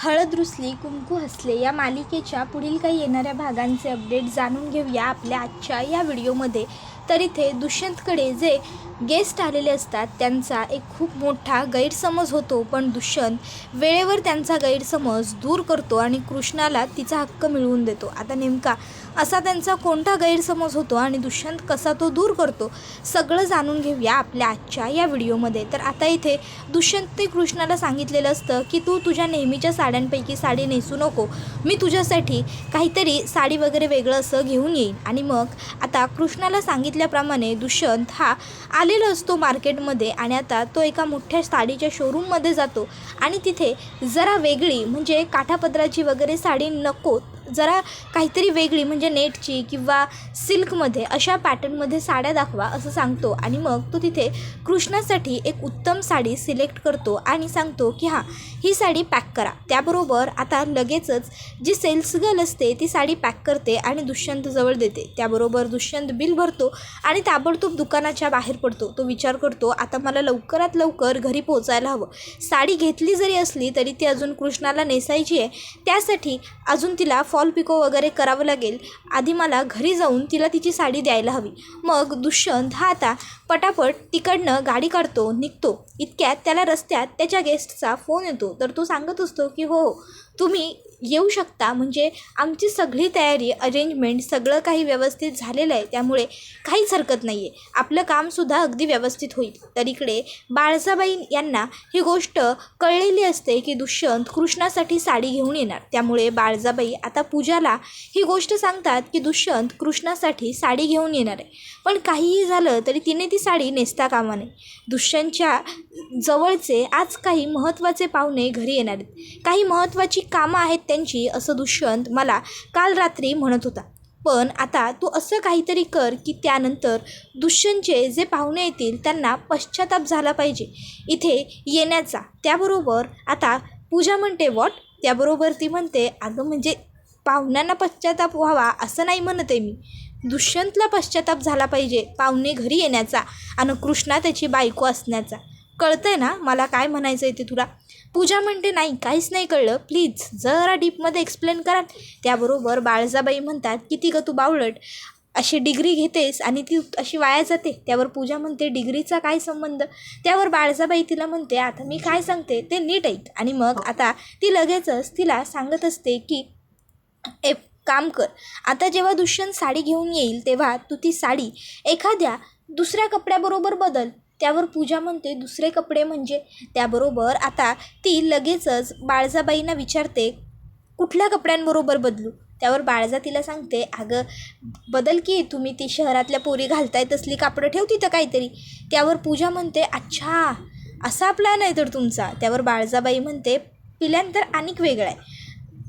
हळद रुसली कुंकू हसले या मालिकेच्या पुढील काही येणाऱ्या भागांचे अपडेट जाणून घेऊया आपल्या आजच्या या व्हिडिओमध्ये। तर इथे दुष्यंतकडे जे गेस्ट आलेले असतात त्यांचा एक खूप मोठा गैरसमज होतो, पण दुष्यंत वेळेवर त्यांचा गैरसमज दूर करतो आणि कृष्णाला तिचा हक्क मिळवून देतो। आता नेमका असा त्यांचा कोणता गैरसमज होतो आणि दुष्यंत कसा तो दूर करतो सगळं जाणून घेऊया आपल्या आजच्या या व्हिडिओमध्ये। तर आता इथे दुष्यंतने कृष्णाला सांगितलेलं असतं की तू तुझ्या नेहमीच्या साड्यांपैकी साडी नेसू नको, मी तुझ्यासाठी काहीतरी साडी वगैरे वेगळं असं घेऊन येईन। आणि मग आता कृष्णाला सांगितल्याप्रमाणे दुष्यंत हा आलेला असतो मार्केटमध्ये आणि आता तो एका मोठ्या साडीच्या शोरूममध्ये जातो आणि तिथे जरा वेगळी म्हणजे काठापदराची वगैरे साडी नको, जरा काहीतरी वेगळी म्हणजे नेटची किंवा सिल्कमध्ये अशा पॅटर्नमध्ये साड्या दाखवा असं सांगतो। आणि मग तो तिथे कृष्णासाठी एक उत्तम साडी सिलेक्ट करतो आणि सांगतो की हां, ही साडी पॅक करा। त्याबरोबर आता लगेचच जी सेल्स गर्ल असते ती साडी पॅक करते आणि दुष्यंतजवळ देते। त्याबरोबर दुष्यंत बिल भरतो आणि ताबडतोब दुकानाच्या बाहेर पडतो। तो विचार करतो आता मला लवकरात लवकर घरी पोहोचायला हवं, साडी घेतली जरी असली तरी ती अजून कृष्णाला नेसायची आहे, त्यासाठी अजून तिला फॉल पिको वगैरे करावं लागेल, आधी मला घरी जाऊन तिला तिची साडी द्यायला हवी। मग दुष्यंत हा आता पटापट तिकडनं गाडी काढतो, निघतो। इतक्यात त्याला रस्त्यात त्याच्या गेस्टचा फोन येतो, तर तो सांगत असतो की हो तुम्ही येऊ शकता, म्हणजे आमची सगळी तयारी अरेंजमेंट सगळं काही व्यवस्थित झालेलं आहे, त्यामुळे काहीच हरकत नाही आहे, आपलं कामसुद्धा अगदी व्यवस्थित होईल। तर इकडे बाळजाबाई यांना ही गोष्ट कळलेली असते की दुष्यंत कृष्णासाठी साडी घेऊन येणार, त्यामुळे बाळजाबाई आता पूजाला ही गोष्ट सांगतात की दुष्यंत कृष्णासाठी साडी घेऊन येणार आहे, पण काहीही झालं तरी तिने ती साडी नेसता कामा नये। दुष्यंतच्या जवळचे आज काही महत्त्वाचे पाहुणे घरी येणार आहेत, काही महत्त्वाची कामं आहेत त्यांची, असं दुष्यंत मला काल रात्री म्हणत होता, पण आता तू असं काहीतरी कर की त्यानंतर दुष्यंतचे जे पाहुणे येतील त्यांना पश्चाताप झाला पाहिजे इथे येण्याचा। त्याबरोबर आता पूजा म्हणते व्हॉट, त्याबरोबर ती म्हणते अगं म्हणजे पाहुण्यांना पश्चाताप व्हावा असं नाही म्हणत आहे मी, दुष्यंतला पश्चाताप झाला पाहिजे पाहुणे घरी येण्याचा आणि कृष्णा त्याची बायको असण्याचा। कळतंय ना मला काय म्हणायचं आहे ते तुला? पूजा म्हणते नाही, काहीच नाही कळलं, प्लीज जरा डीपमध्ये एक्सप्लेन करा। त्याबरोबर बाळजाबाई म्हणतात किती गं तू बावळट, अशी डिग्री घेतेस आणि ती अशी वाया जाते। त्यावर पूजा म्हणते डिग्रीचा काय संबंध? त्यावर बाळजाबाई तिला म्हणते आता मी काय सांगते ते नीट ऐक। आणि मग आता ती लगेचच तिला सांगत असते की एक काम कर, आता जेव्हा दुष्यंत साडी घेऊन येईल तेव्हा तू ती साडी एखाद्या दुसऱ्या कपड्याबरोबर बदल। त्यावर पूजा म्हणते दुसरे कपडे म्हणजे? त्याबरोबर आता ती लगेचच बाळजाबाईंना विचारते कुठल्या कपड्यांबरोबर बदलू? त्यावर बाळजा तिला सांगते अगं बदल की, तुम्ही ती शहरातल्या पोरी घालताय तसली कापडं ठेव तिथं काहीतरी। त्यावर पूजा म्हणते अच्छा असा प्लॅन आहे तर तुमचा? त्यावर बाळजाबाई म्हणते प्लॅन तर अनेक वेगळा आहे,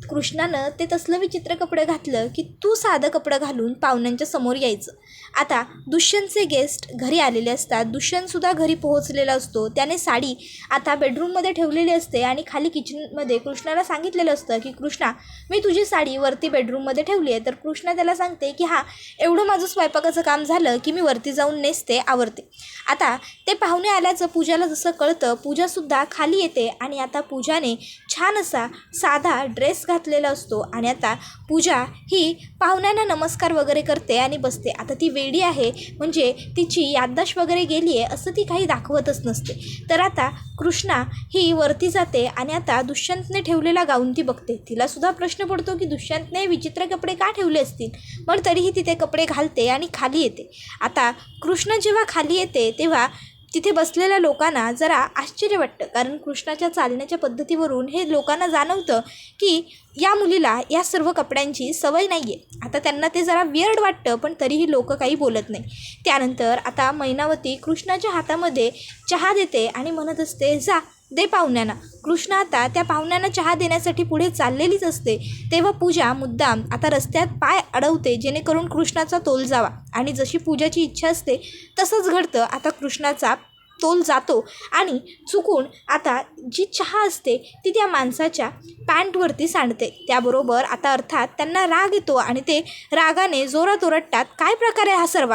कृष्णानं ते तसलं विचित्र कपडं घातलं की तू साधं कपडं घालून पाहुण्यांच्या समोर यायचं। आता दुष्यंतचे गेस्ट घरी आलेले असतात, दुष्यंतसुद्धा घरी पोहोचलेला असतो, त्याने साडी आता बेडरूममध्ये ठेवलेली असते आणि खाली किचनमध्ये कृष्णाला सांगितलेलं असतं की कृष्णा मी तुझी साडी वरती बेडरूममध्ये ठेवली आहे। तर कृष्णा त्याला सांगते की हां एवढं माझं स्वयंपाकाचं काम झालं की मी वरती जाऊन नेसते आवरते। आता ते पाहुणे आल्याचं पूजाला जसं कळतं, पूजासुद्धा खाली येते आणि आता पूजाने छान असा साधा ड्रेस घातलेला असतो आणि आता पूजा ही पाहुण्यांना नमस्कार वगैरे करते आणि बसते। आता ती वेडी आहे म्हणजे तिची याददाश्त वगैरे गेली आहे असं ती काही दाखवतच नसते। तर आता कृष्णा ही वरती जाते आणि आता दुष्यंतने ठेवलेला गाऊन ती बघते, तिलासुद्धा प्रश्न पडतो की दुष्यंतने विचित्र कपडे का ठेवले असतील, पण तरीही ती ते कपडे घालते आणि खाली येते। आता कृष्णा जेव्हा खाली येते तेव्हा तिथे बसलेल्या लोकांना जरा आश्चर्य वाटतं, कारण कृष्णाच्या चालण्याच्या पद्धतीवरून हे लोकांना जाणवतं की या मुलीला या सर्व कपड्यांची सवय नाही आहे। आता त्यांना ते जरा वियर्ड वाटतं, पण तरीही लोक काही बोलत नाही। त्यानंतर आता मैनावती कृष्णाच्या हातामध्ये चहा देते आणि म्हणत असते जा दे पाहुण्यांना। कृष्णा आता त्या पाहुण्यांना चहा देण्यासाठी पुढे चाललेलीच असते, तेव्हा पूजा मुद्दाम आता रस्त्यात पाय अडवते जेणेकरून कृष्णाचा तोल जावा आणि जशी पूजाची इच्छा असते तसंच घडतं। आता कृष्णाचा तोल जातो आणि चुकून आता जी चहा असते ती त्या माणसाच्या पॅन्टवरती सांडते। त्याबरोबर आता अर्थात त्यांना राग येतो आणि ते रागाने जोरात ओरडतात काय प्रकार आहे हा सर्व,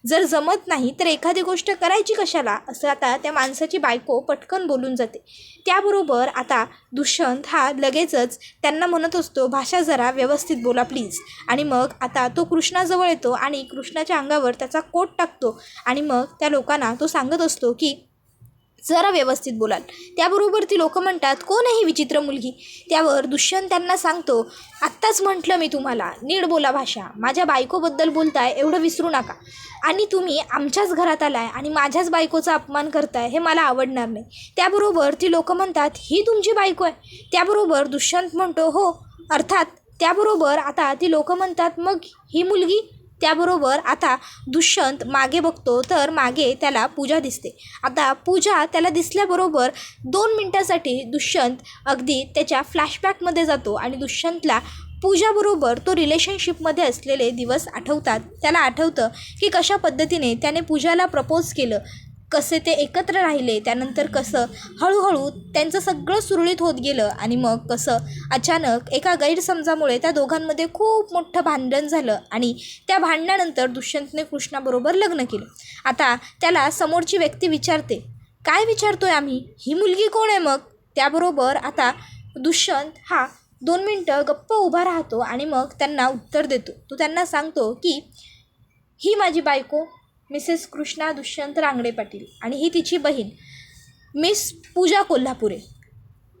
जर जमत नाही तर एखादी गोष्ट करायची कशाला, असं आता त्या माणसाची बायको पटकन बोलून जाते. त्याबरोबर आता दुष्यंत हा लगेचच त्यांना म्हणत असतो, भाषा जरा व्यवस्थित बोला प्लीज. आणि मग आता तो कृष्णाजवळ येतो आणि कृष्णाच्या अंगावर त्याचा कोट टाकतो आणि मग त्या लोकांना तो सांगत असतो की जरा व्यवस्थित बोलाल. त्याबरोबर ती लोकं म्हणतात, कोण आहे ही विचित्र मुलगी. त्यावर दुष्यंत त्यांना सांगतो, आत्ताच म्हटलं मी तुम्हाला, नीट बोला भाषा, माझ्या बायकोबद्दल बोलताय एवढं विसरू नका. आणि तुम्ही आमच्याच घरात आलाय आणि माझ्याच बायकोचा अपमान करताय, हे मला आवडणार नाही. त्याबरोबर ती लोकं म्हणतात, ही तुमची बायको आहे. त्याबरोबर दुष्यंत म्हणतो, हो अर्थात. त्याबरोबर आता ती लोकं म्हणतात, मग ही मुलगी. त्याबरोबर आता दुष्यंत मागे बघतो तर मागे त्याला पूजा दिसते. आता पूजा त्याला दिसल्याबरोबर 2 मिनटासाठी दुष्यंत अगदी त्याच्या फ्लॅशबॅकमध्ये जातो आणि दुष्यंतला पूजाबरोबर तो रिलेशनशिपमध्ये असलेले दिवस आठवतात. त्याला आठवतं की कशा पद्धतीने त्याने पूजाला प्रपोज केलं, कसे ते एकत्र राहिले, त्यानंतर कसं हळूहळू त्यांचं सगळं सुरळीत होत गेलं आणि मग कसं अचानक एका गैरसमजामुळे त्या दोघांमध्ये खूप मोठं भांडण झालं आणि त्या भांडणानंतर दुष्यंतने कृष्णाबरोबर लग्न केलं. आता त्याला समोरची व्यक्ती विचारते, काय विचारतोय आम्ही, ही मुलगी कोण आहे मग. त्याबरोबर आता दुष्यंत हा 2 मिनटं गप्प उभा राहतो आणि मग त्यांना उत्तर देतो. तो त्यांना सांगतो की ही माझी बायको मिसेस कृष्णा दुष्यंत रांगडे पाटील आणि ही तिची बहीण मिस पूजा कोल्हापुरे.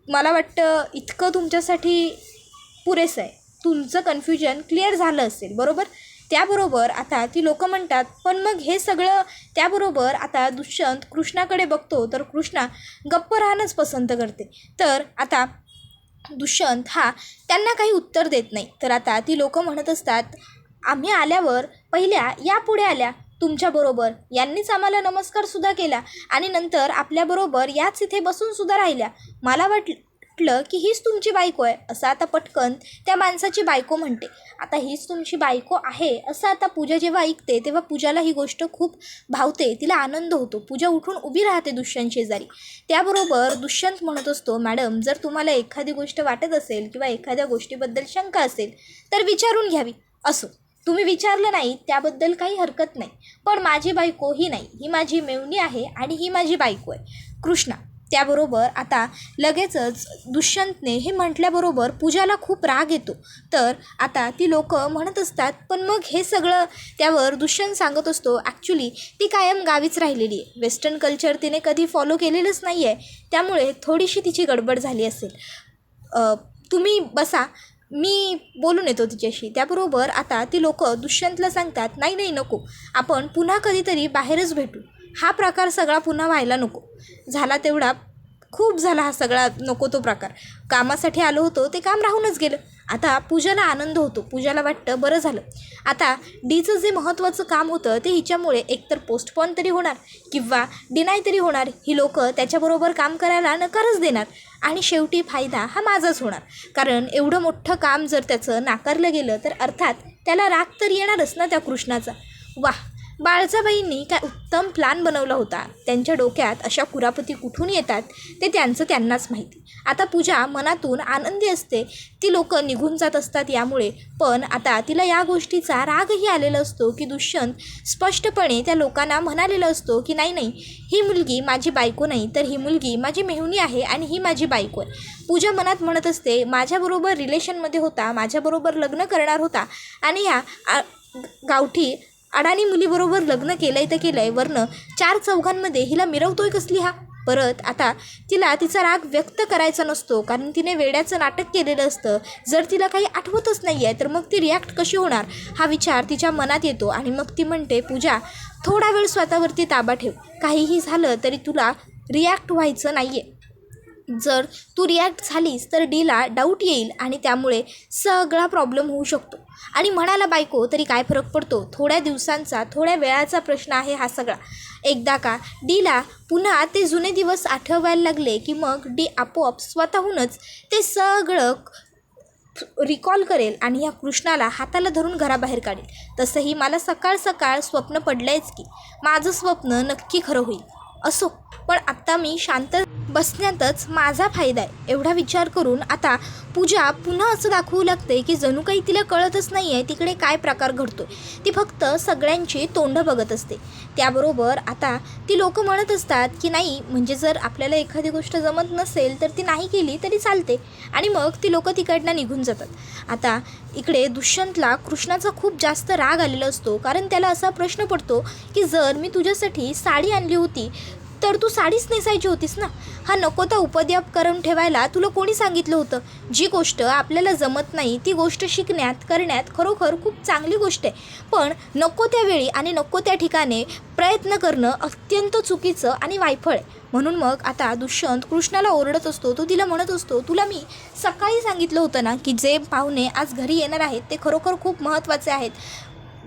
मला वाटतं इतकं तुमच्यासाठी पुरेसं आहे. तुमचं कन्फ्युजन क्लिअर झालं असेल, बरोबर. त्याबरोबर आता ती लोकं म्हणतात, पण मग हे सगळं. त्याबरोबर आता दुष्यंत कृष्णाकडे बघतो तर कृष्णा गप्प राहणंच पसंत करते. तर आता दुष्यंत हा त्यांना काही उत्तर देत नाही. तर आता ती लोकं म्हणत असतात, आम्ही आल्यावर पहिल्या या पुढे आल्या तुमच्याबरोबर, यांनीच आम्हाला नमस्कारसुद्धा केला आणि नंतर आपल्याबरोबर याच इथे बसूनसुद्धा राहिल्या. मला वाटलं की हीच तुमची बायको आहे, असं आता पटकन त्या माणसाची बायको म्हणते. आता हीच तुमची बायको आहे असं आता पूजा जेव्हा ऐकते तेव्हा पूजाला ही गोष्ट खूप भावते, तिला आनंद होतो. पूजा उठून उभी राहते दुष्यंत शेजारी. त्याबरोबर दुष्यंत म्हणत असतो, मॅडम जर तुम्हाला एखादी गोष्ट वाटत असेल किंवा एखाद्या गोष्टीबद्दल शंका असेल तर विचारून घ्यावी. असो, तुम्ही विचारलं नाही त्याबद्दल काही हरकत नाही, पण माझी बायको ही नाही, ही माझी मेवणी आहे आणि ही माझी बायको आहे कृष्णा. त्याबरोबर आता लगेचच दुष्यंतने हे म्हटल्याबरोबर पूजाला खूप राग येतो. तर आता ती लोकं म्हणत असतात, पण मग हे सगळं. त्यावर दुष्यंत सांगत असतो, ॲक्च्युली ती कायम गावीच राहिलेली आहे, वेस्टर्न कल्चर तिने कधी फॉलो केलेलंच नाही आहे, त्यामुळे थोडीशी तिची गडबड झाली असेल. तुम्ही बसा, मी बोलून येतो तिच्याशी. त्याबरोबर आता ती लोकं दुष्यंतला सांगतात, नाही नाही नको, आपण पुन्हा कधीतरी बाहेरच भेटू, हा प्रकार सगळा पुन्हा व्हायला नको. झाला तेवढा खूप झाला, हा सगळा नको तो प्रकार. कामासाठी आलो होतो ते काम राहूनच गेलं. आता पूजाला आनंद होतो. पूजाला वाटतं बरं झालं, आता डीचं जे महत्त्वाचं काम होतं ते हिच्यामुळे एकतर पोस्टपोन तरी होणार किंवा डिनाय तरी होणार. ही लोकं त्याच्याबरोबर काम करायला नकारच देणार आणि शेवटी फायदा हा माझाच होणार. कारण एवढं मोठं काम जर त्याचं नाकारलं गेलं तर अर्थात त्याला राग तर येणारच ना त्या कृष्णाचा. वाह, बाळजाबाईंनी काय उत्तम प्लॅन बनवला होता. त्यांच्या डोक्यात अशा कुरापती कुठून येतात ते त्यांचं त्यांनाच माहिती. आता पूजा मनातून आनंदी असते. ती लोकं निघून जात असतात यामुळे, पण आता तिला या गोष्टीचा रागही आलेला असतो की दुष्यंत स्पष्टपणे त्या लोकांना म्हणालेलं असतो की नाही नाही, ही मुलगी माझी बायको नाही, तर ही मुलगी माझी मेहुणी आहे आणि ही माझी बायको आहे. पूजा मनात म्हणत असते, माझ्याबरोबर रिलेशनमध्ये होता, माझ्याबरोबर लग्न करणार होता आणि या गावठी अडाणी मुलीबरोबर लग्न केलंय तर केलंय, वरनं 4 चौघांमध्ये हिला मिरवतोय कसली हा. परत आता तिला तिचा राग व्यक्त करायचा नसतो, कारण तिने वेड्याचं नाटक केलेलं असतं. जर तिला काही आठवतच नाही आहे तर मग ती रिॲक्ट कशी होणार हा विचार तिच्या मनात येतो आणि मग ती म्हणते, पूजा थोडा वेळ स्वतःवरती ताबा ठेव, काहीही झालं तरी तुला रिॲक्ट व्हायचं नाही आहे. जर तू रिॲक्ट झालीस तर डीला डाऊट येईल आणि त्यामुळे सगळा प्रॉब्लेम होऊ शकतो. आणि म्हणाला बायको तरी काय फरक पडतो, थोड्या दिवसांचा थोड्या वेळाचा प्रश्न आहे हा सगळा. एकदा का डीला पुन्हा ते जुने दिवस आठवायला लागले की मग डी आपोआप स्वतःहूनच ते सगळं रिकॉल करेल आणि ह्या कृष्णाला हाताला धरून घराबाहेर काढेल. तसंही मला सकाळ सकाळ स्वप्न पडलंयच की माझं स्वप्न नक्की खरं होईल. असो, पण आत्ता मी शांत बसण्यातच माझा फायदा आहे एवढा विचार करून आता पूजा पुन्हा असं दाखवू लागते की जणू काही तिला कळतच नाही आहे तिकडे काय प्रकार घडतो. ती फक्त सगळ्यांची तोंडं बघत असते. त्याबरोबर आता ती लोक म्हणत असतात की नाही म्हणजे जर आपल्याला एखादी गोष्ट जमत नसेल तर ती नाही केली तरी चालते आणि मग ती लोक तिकडनं निघून जातात. आता इकडे दुष्यंतला कृष्णाचा खूप जास्त राग आलेला असतो कारण त्याला असा प्रश्न पडतो की जर मी तुझ्यासाठी साडी आणली होती तर तू साडीच नेसायची होतीस ना. हा नको त्या उपद्व्याप करून ठेवायला तुला कोणी सांगितलं होतं. जी गोष्ट आपल्याला जमत नाही ती गोष्ट करण्यात खरोखर खूप चांगली गोष्ट आहे, पण नको त्यावेळी आणि नको त्या ठिकाणी प्रयत्न करणं अत्यंत चुकीचं आणि वायफळ आहे. म्हणून मग आता दुष्यंत कृष्णाला ओरडत असतो. तो तिला म्हणत असतो तुला मी सकाळी सांगितलं होतं ना की जे पाहुणे आज घरी येणार आहेत ते खरोखर खूप महत्त्वाचे आहेत.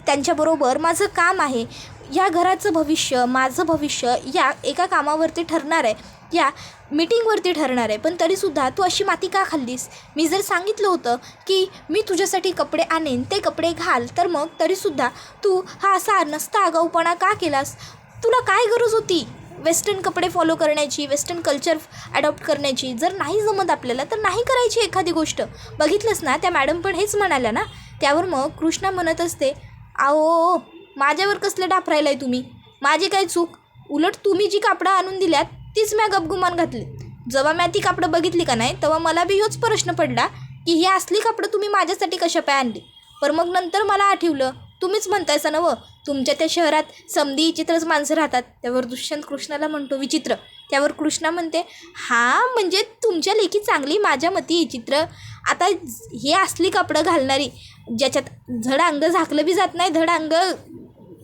त्यांच्याबरोबर माझं काम आहे. या घराचं भविष्य माझं भविष्य या एका कामावरती ठरणार आहे, या मीटिंगवरती ठरणार आहे. पण तरीसुद्धा तू अशी माती का खाल्लीस. मी जर सांगितलं होतं की मी तुझ्यासाठी कपडे आणेन ते कपडे घाल तर मग तरीसुद्धा तू हा असा नसता आगाऊपणा का केलास. तुला काय गरज होती वेस्टर्न कपडे फॉलो करण्याची, वेस्टर्न कल्चर ॲडॉप्ट करण्याची. जर नाही जमत आपल्याला तर नाही करायची एखादी गोष्ट. बघितलंस ना त्या मॅडम पण हेच म्हणाल्या ना. त्यावर मग कृष्णा म्हणत असते आओ माझ्यावर कसलं डाफरायला आहे तुम्ही. माझी काय चूक. उलट तुम्ही जी कापडं आणून दिल्यात तीच म्या गपगुमान घातली. जेव्हा म्या ती कापडं बघितली का नाही तेव्हा मला बी ह्योच प्रश्न पडला की ही असली कापडं तुम्ही माझ्यासाठी कशा पाय आणली. पण मग नंतर मला आठवलं तुम्हीच म्हणतायसा नवं तुमच्या त्या शहरात समधी विचित्रच माणसं राहतात. त्यावर दुष्यंत कृष्णाला म्हणतो विचित्र. त्यावर कृष्णा म्हणते हां म्हणजे तुमच्या लेखी चांगली माझ्या मती विचित्र. आता हे असली कापडं घालणारी ज्याच्यात धड अंग झाकलं बी जात नाही, धड अंग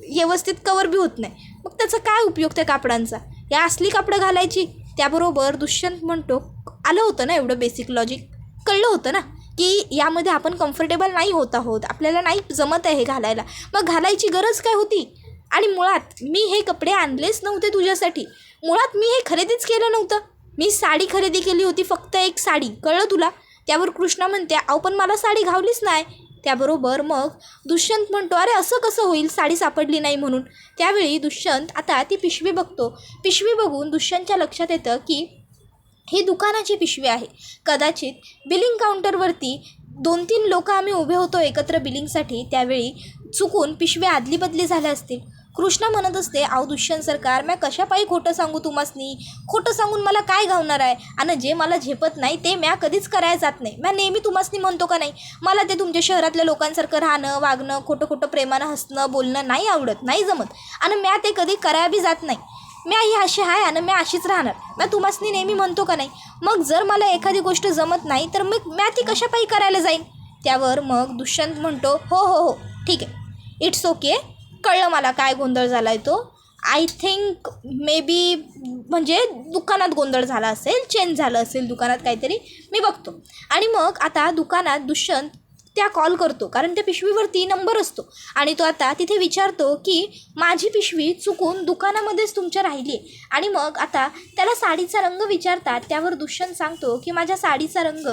व्यवस्थित कवर बी होत नाही, मग त्याचा काय उपयोग त्या कापडांचा. या असली कापडं घालायची. त्याबरोबर दुष्यंत म्हणतो आलं होतं ना एवढं बेसिक लॉजिक. कळलं होतं ना की यामध्ये आपण कम्फर्टेबल नाही होत आहोत, आपल्याला नाही जमत आहे हे घालायला. मग घालायची गरज काय होती. आणि मुळात मी हे कपडे आणलेच नव्हते तुझ्यासाठी. मुळात मी हे खरेदीच केलं नव्हतं. मी साडी खरेदी केली होती, फक्त एक साडी. कळलं तुला. त्यावर कृष्णा म्हणते अहो पण मला साडी घावलीच नाही. त्याबरोबर मग दुष्यंत म्हणतो अरे असं कसं होईल साडी सापडली नाही म्हणून. त्यावेळी दुष्यंत आता ती पिशवी बघतो. पिशवी बघून दुष्यंतच्या लक्षात येतं की ही दुकानाची पिशवी आहे. कदाचित बिलिंग काउंटरवरती 2-3 लोक आम्ही उभे होतो एकत्र बिलिंगसाठी, त्यावेळी चुकून पिशव्या आदली बदली झाल्या असतील. कृष्णा म्हणत असते अहो दुष्यंत सरकार म्या कशापायी खोटं सांगू तुम्हासनी. खोटं सांगून मला काय घावणार आहे. आणि जे मला झेपत नाही ते म्या कधीच करायला जात नाही. म्या नेहमी तुम्हासनी म्हणतो का नाही मला ते तुमच्या शहरातल्या लोकांसारखं राहणं वागणं खोटं प्रेमानं हसणं बोलणं नाही आवडत, नाही जमत. आणि म्या ते कधी करायला बी जात नाही. म्या ही अशी आहे आणि म्या अशीच राहणार. म्या तुम्हासनी नेहमी म्हणतो का नाही. मग जर मला एखादी गोष्ट जमत नाही तर मग म्या ती कशापायी करायला जाईन. त्यावर मग दुष्यंत म्हणतो हो ठीक आहे इट्स ओके. कळलं मला काय गोंधळ झाला आहे तो. आय थिंक मे बी म्हणजे दुकानात गोंधळ झाला असेल, चेंज झालं असेल दुकानात काहीतरी, मी बघतो. आणि मग आता दुकानात दुष्यंत त्या कॉल करतो कारण त्या पिशवीवरती नंबर असतो आणि तो आता तिथे विचारतो की माझी पिशवी चुकून दुकानामध्येच तुमच्या राहिली आहे. आणि मग आता त्याला साडीचा रंग विचारतात. त्यावर दुष्यंत सांगतो की माझ्या साडीचा रंग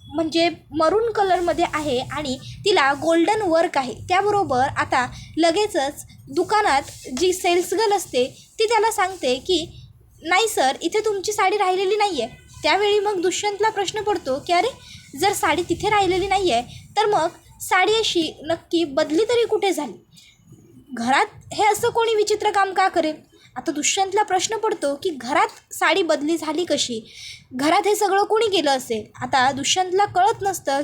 म्हणजे मरून कलरमध्ये आहे आणि तिला गोल्डन वर्क आहे. त्याबरोबर आता लगेचच दुकानात जी सेल्स गर्ल असते ती त्याला सांगते की नाही सर इथे तुमची साडी राहिलेली नाही आहे. त्यावेळी मग दुष्यंतला प्रश्न पडतो की अरे जर साडी तिथे राहिलेली नाही आहे तर मग साडी अशी नक्की बदली तरी कुठे झाली. घरात हे असं कोणी विचित्र काम का करेल. आता दुष्यंतला प्रश्न पडतो की घरात साडी बदली झाली कशी, घरात हे सगळं कोणी केलं असेल. आता दुष्यंतला कळत नसतं.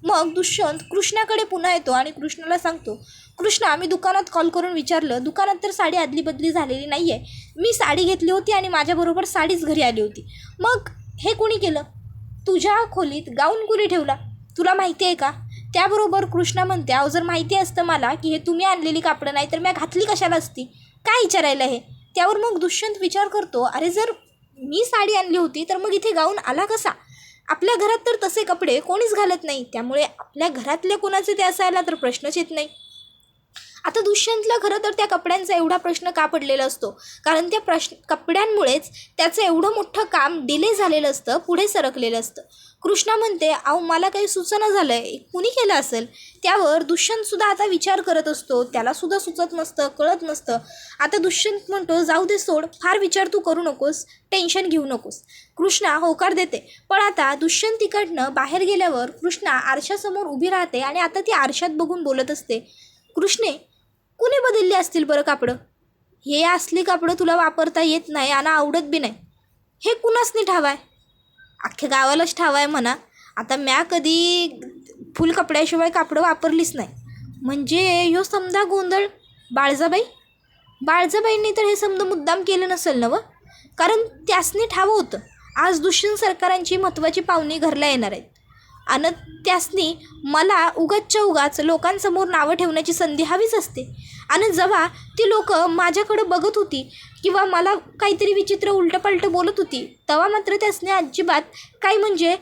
मग दुष्यंत कृष्णाकडे पुन्हा येतो आणि कृष्णाला सांगतो कृष्णा मी दुकानात कॉल करून विचारलं, दुकानात तर साडी आदली बदली झालेली नाही आहे. मी साडी घेतली होती आणि माझ्याबरोबर साडीच घरी आली होती. मग हे कोणी केलं. तुझ्या खोलीत गाऊन कुणी ठेवला तुला माहिती आहे का. त्याबरोबर कृष्णा म्हणते अहो जर माहिती असतं मला की हे तुम्ही आणलेली कापडं नाही तर मी घातली कशाला असती, काय विचारायला हे. त्यावर मग दुष्यंत विचार करतो अरे जर मी साडी आणली होती तर मग इथे गाऊन आला कसा. आपल्या घरात तर तसे कपडे कोणीच घालत नाही, त्यामुळे आपल्या घरातले कोणाचे ते असायला तर प्रश्नच येत नाही. आता दुष्यंतला खरं तर त्या कपड्यांचा एवढा प्रश्न का पडलेला असतो, कारण त्या कपड्यांमुळेच त्याचं एवढं मोठं काम डिले झालेलं असतं, पुढे सरकलेलं असतं. कृष्णा म्हणते, अहो मला काही सुचना झालं आहे, कुणी केलं असेल. त्यावर दुष्यंतसुद्धा आता विचार करत असतो, त्यालासुद्धा सुचत नसतं, कळत नसतं. आता दुष्यंत म्हणतो, जाऊ दे सोड, फार विचार तू करू नकोस, टेन्शन घेऊ नकोस. कृष्णा होकार देते. पण आता दुष्यंत तिकडनं बाहेर गेल्यावर कृष्णा आरशासमोर उभी राहते आणि आता ती आरशात बघून बोलत असते, कृष्णे कुणी बदलली असतील बरं कापडं? हे असली कापडं तुला वापरता येत नाही आणि आवडत बी नाही. हे कुणासनी ठाव आहे? अख्ख्या गावालाच ठाव आहे म्हणा. आता म्या कधी फुल कपड्याशिवाय कापडं वापरलीच नाही. म्हणजे ह्यो समजा गोंधळ बाळजाबाईंनी तर हे समजा मुद्दाम केलं नसेल ना व, कारण त्यासनी ठावं होतं आज दुष्यंत सरकारांची महत्त्वाची पाहुणी घरला येणार आहेत आणि त्यासनी मला उगाच लोकांसमोर नावं ठेवण्याची संधी हवीच असते. आणि जेव्हा ती लोक माझ्याकडं बघत होती किंवा मला काहीतरी विचित्र उलटंपालटं बोलत होती, तेव्हा मात्र त्यासने अजिबात काही म्हणजे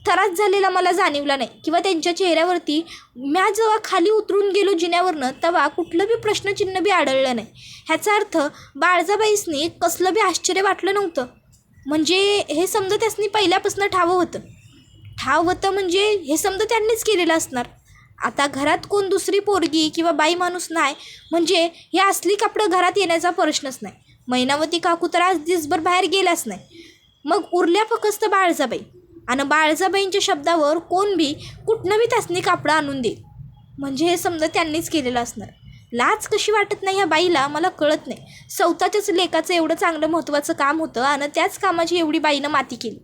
त्रास झालेला मला जाणवला नाही किंवा त्यांच्या चेहऱ्यावरती म्या जेव्हा खाली उतरून गेलो जिन्यावरनं तेव्हा कुठलं बी प्रश्नचिन्ह बी आढळलं नाही. ह्याचा अर्थ बाळजाबाईसनी कसलं बी आश्चर्य वाटलं नव्हतं. म्हणजे हे समजा त्यासनी पहिल्यापासून ठाव होतं म्हणजे हे समजा त्यांनीच केलेलं असणार. आता घरात कोण दुसरी पोरगी किंवा बाई माणूस नाही म्हणजे हे असली कपडं घरात येण्याचा प्रश्नच नाही. मैनावती काकू तर आज दिवसभर बाहेर गेलाच नाही. मग उरल्या फक्त बाळजाबाई आणि बाळजाबाईंच्या शब्दावर कोण बी कुठनं बी त्यासनी कापडं आणून देईल म्हणजे हे समजा त्यांनीच केलेलं असणार. लाज कशी वाटत नाही ह्या बाईला मला कळत नाही. स्वतःच्याच लेकाचं एवढं चांगलं महत्त्वाचं काम होतं आणि त्याच कामाची एवढी बाईनं माती केली.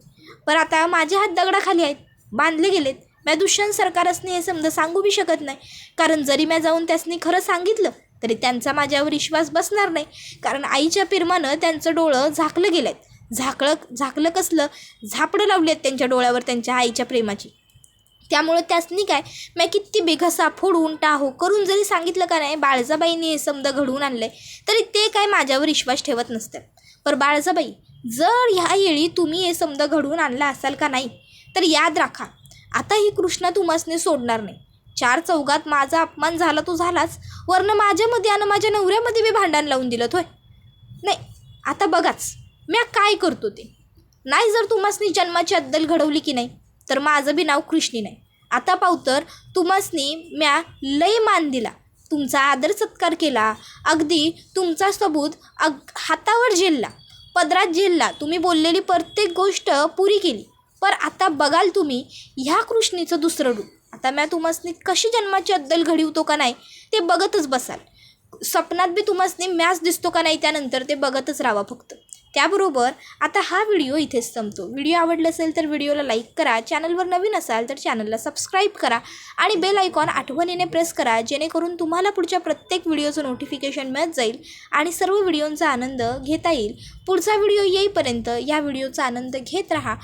पण आता माझे हात दगडाखाली आहेत, बांधले गेलेत. मी दुष्यंत सरकारसनी हे समजा सांगू बी शकत नाही, कारण जरी मी जाऊन त्यासनी खरं सांगितलं तरी त्यांचा माझ्यावर विश्वास बसणार नाही. कारण आईच्या पिरमानं त्यांचं डोळं झाकलं गेलं आहेत. झाकलं कसलं, झापडं लावली आहेत त्यांच्या डोळ्यावर त्यांच्या आईच्या प्रेमाची. त्यामुळं त्यासनी काय मी किती बेघसा फोडून टाहो करून जरी सांगितलं का नाही बाळजाबाईंनी हे समजा घडवून आणलं आहे तरी ते काय माझ्यावर विश्वास ठेवत नसतात. पण बाळजाबाई जर ह्या येळी तुम्ही हे समजा घडवून आणला असाल का नाही तर याद राखा, आता ही कृष्णा तुम्हासने सोडणार नाही. 4 चौघात माझा अपमान झाला तो झालाच, वरनं माझ्यामध्ये आणि माझ्या नवऱ्यामध्ये बी भांडण लावून दिलं होय. नाही आता बघाच म्या काय करतो ते. नाही जर तुम्हासनी जन्माची अद्दल घडवली की नाही तर माझं बी नाव कृष्णी नाही. आता पावतर तुम्हासनी म्या लय मान दिला, तुमचा आदर सत्कार केला, अगदी तुमचा सबूत हातावर झेलला, पदरात झेलला, तुम्ही बोललेली प्रत्येक गोष्ट पुरी केली. पर आता बघाल तुम्ही ह्या कृष्णीचं दुसरं रूप. आता म्या तुम्हासनी कशी जन्माची अद्दल घडवतो का नाही ते बघतच बसाल. स्वप्नात बी तुम्हासनी मॅच दिसतो का नाही त्यानंतर ते बघतच राहा फक्त. त्याबरोबर आता हा व्हिडिओ इथेच संपतो. व्हिडिओ आवडला असेल तर व्हिडिओला लाईक करा, चॅनलवर नवीन असाल तर चॅनलला सबस्क्राईब करा आणि बेल आयकॉन आठवणीने प्रेस करा, जेणेकरून तुम्हाला पुढच्या प्रत्येक व्हिडिओचं नोटिफिकेशन मिळत जाईल आणि सर्व व्हिडिओंचा आनंद घेता येईल. पुढचा व्हिडिओ येईपर्यंत या व्हिडिओचा आनंद घेत राहा.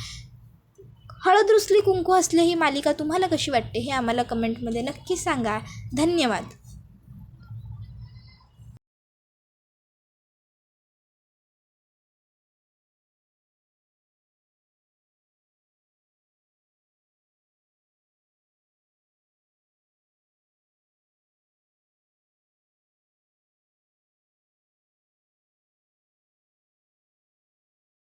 हळद रुसली कुंकू असले ही मालिका तुम्हाला कशी वाटते हे आम्हाला कमेंटमध्ये नक्की सांगा. धन्यवाद.